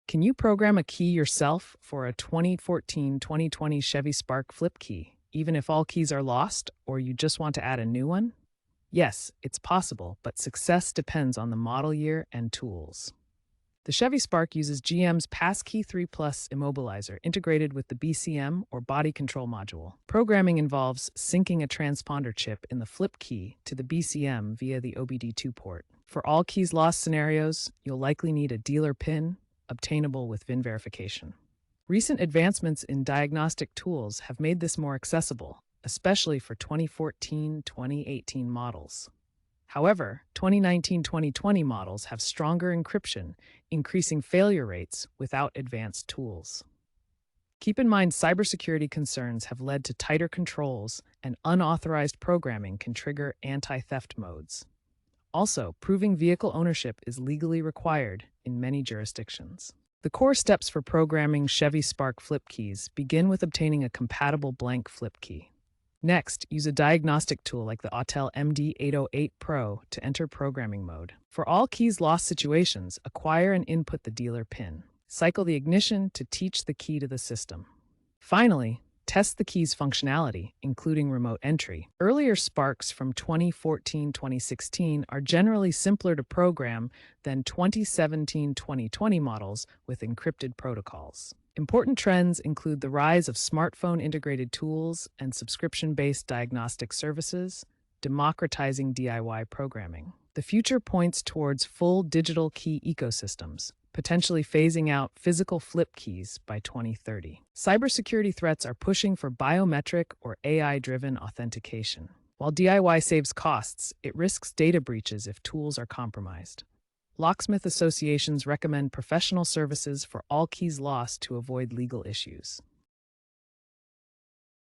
Can you program a key yourself for a 2014-2020 Chevy Spark flip key, even if all keys are lost or you just want to add a new one? Yes, it's possible, but success depends on the model year and tools. The Chevy Spark uses GM's Passkey 3 Plus immobilizer integrated with the BCM or body control module. Programming involves syncing a transponder chip in the flip key to the BCM via the OBD2 port. For all keys lost scenarios, you'll likely need a dealer PIN, obtainable with VIN verification. Recent advancements in diagnostic tools have made this more accessible, especially for 2014-2018 models. However, 2019-2020 models have stronger encryption, increasing failure rates without advanced tools. Keep in mind, cybersecurity concerns have led to tighter controls, and unauthorized programming can trigger anti-theft modes. Also, proving vehicle ownership is legally required in many jurisdictions. The core steps for programming Chevy Spark flip keys begin with obtaining a compatible blank flip key. Next, use a diagnostic tool like the Autel MD808 Pro to enter programming mode. For all keys lost situations, acquire and input the dealer PIN. Cycle the ignition to teach the key to the system. Finally, test the key's functionality, including remote entry. Earlier Sparks from 2014-2016 are generally simpler to program than 2017-2020 models with encrypted protocols. Important trends include the rise of smartphone-integrated tools and subscription-based diagnostic services, democratizing DIY programming. The future points towards full digital key ecosystems, potentially phasing out physical flip keys by 2030. Cybersecurity threats are pushing for biometric or AI-driven authentication. While DIY saves costs, it risks data breaches if tools are compromised. Locksmith associations recommend professional services for all keys lost to avoid legal issues.